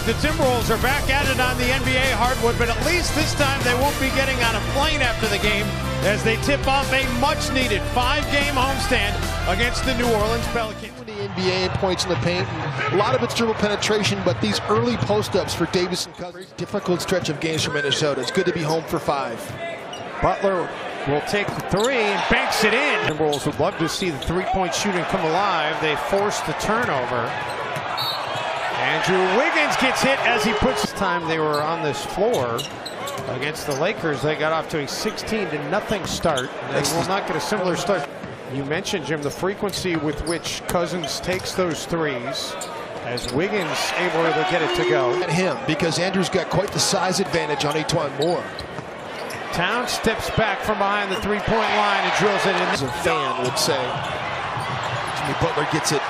The Timberwolves are back at it on the NBA hardwood, but at least this time they won't be getting on a plane after the game as they tip off a much-needed 5-game homestand against the New Orleans Pelicans. The NBA points in the paint, and a lot of it's dribble penetration, but these early post-ups for Davis and Cousins. Difficult stretch of games for Minnesota. It's good to be home for 5. Butler will take the 3 and banks it in. Timberwolves would love to see the three-point shooting come alive. They forced the turnover. Andrew Wiggins gets hit as he puts this time they were on this floor against the Lakers. They got off to a 16-0 start. They will not get a similar start. You mentioned, Jim, the frequency with which Cousins takes those threes as Wiggins able to get it to go. At him, because Andrew's got quite the size advantage on Antoine Moore. Towns steps back from behind the three-point line and drills it in. As a fan would say. Jimmy Butler gets it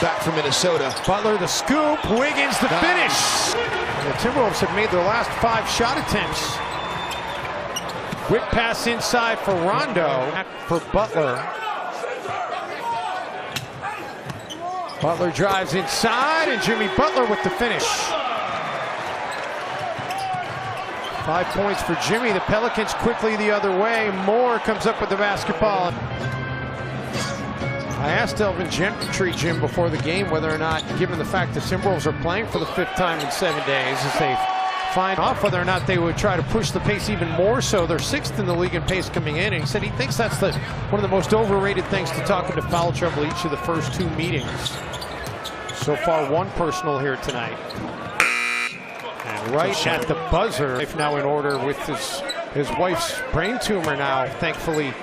back from Minnesota. Butler the scoop, Wiggins the finish. And the Timberwolves have made their last 5 shot attempts. Quick pass inside for Rondo. For Butler. Butler drives inside and Jimmy Butler with the finish. 5 points for Jimmy. The Pelicans quickly the other way. Moore comes up with the basketball. I asked Elvin Gentry, Jim, before the game whether or not, given the fact the Timberwolves are playing for the 5th time in 7 days, as they find off whether or not they would try to push the pace even more so. They're 6th in the league in pace coming in, and he said he thinks that's one of the most overrated things to talk into foul trouble each of the first 2 meetings. So far, 1 personal here tonight. And right at the buzzer, life now in order with his wife's brain tumor now, thankfully,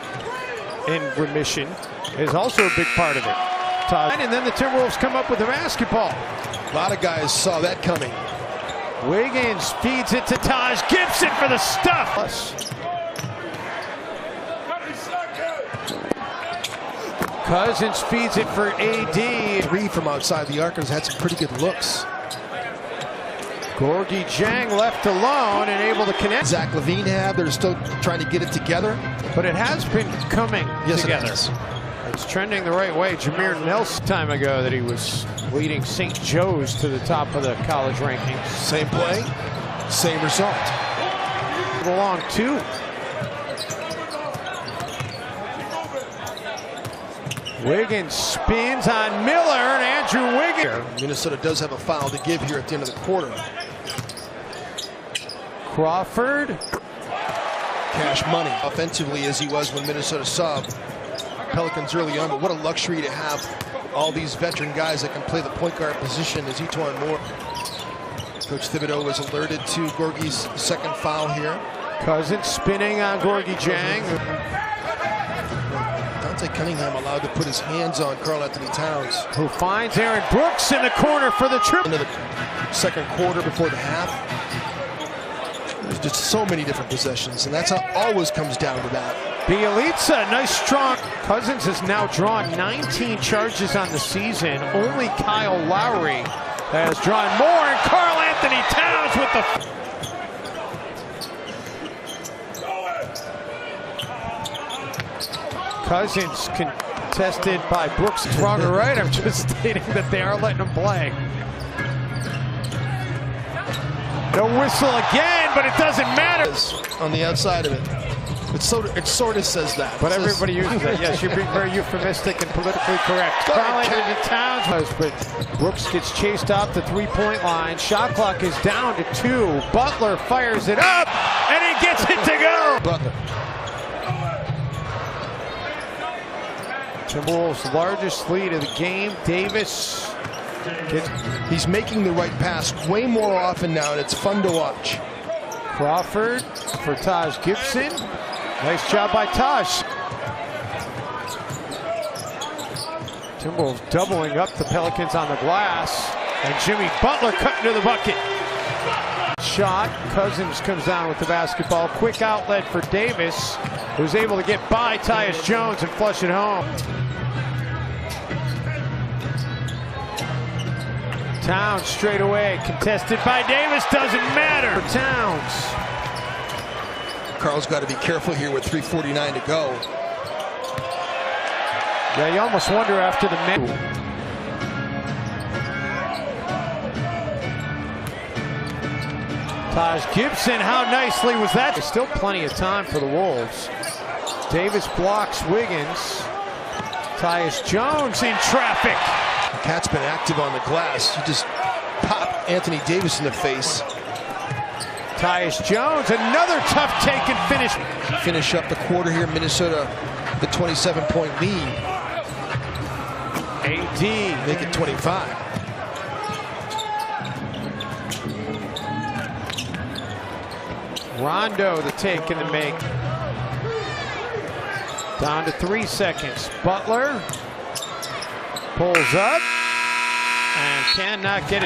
in remission, is also a big part of it. And then the Timberwolves come up with the basketball. A lot of guys saw that coming. Wiggins feeds it to Taj Gibson for the stuff. Cousins feeds it for AD. 3 from outside the arc has had some pretty good looks. Gorgui Dieng left alone and able to connect. Zach LaVine they're still trying to get it together. But it has been coming together. It's trending the right way. Jameer Nelson time ago that he was leading St. Joe's to the top of the college rankings. Same play, same result. Along 2. Wiggins spins on Miller and Andrew Wiggins. Minnesota does have a foul to give here at the end of the quarter. Crawford. Cash money offensively as he was when Minnesota saw Pelicans early on, but what a luxury to have all these veteran guys that can play the point guard position as Antoine Moore. Coach Thibodeau was alerted to Gorgie's 2nd foul here. Cousins spinning on Gorgui Dieng. Dante Cunningham allowed to put his hands on Karl-Anthony Towns, who finds Aaron Brooks in the corner for the triple. Into the 2nd quarter before the half. There's just so many different possessions, and that's how it always comes down to that. Bielitsa, nice strong. Cousins has now drawn 19 charges on the season. Only Kyle Lowry has drawn more, and Karl-Anthony Towns with the... Cousins contested by Brooks. It's wrong or right, I'm just stating that they are letting him play. No whistle again, but it doesn't matter. On the outside of it. It sort of says that. But everybody uses that. Yes, you're being very euphemistic and politically correct. Karl-Anthony Towns, but Brooks gets chased off the 3-point line. Shot clock is down to 2. Butler fires it up, and he gets it to go. Butler. Timberwolves' largest lead of the game. Davis. He's making the right pass way more often now, and it's fun to watch. Crawford for Taj Gibson. Nice job by Taj. Timberwolves doubling up the Pelicans on the glass. And Jimmy Butler cutting to the bucket. Shot. Cousins comes down with the basketball. Quick outlet for Davis, who's able to get by Tyus Jones and flush it home. Towns straight away, contested by Davis, doesn't matter for Towns. Carl's got to be careful here with 3:49 to go. Yeah, you almost wonder after the Taj Gibson, how nicely was that? There's still plenty of time for the Wolves. Davis blocks Wiggins. Tyus Jones in traffic. Cat's been active on the glass. He just popped Anthony Davis in the face. Tyus Jones, another tough take and finish. Finish up the quarter here. Minnesota, the 27-point lead. AD. Make it 25. Rondo, the take and the make. Down to 3 seconds. Butler pulls up and cannot get it.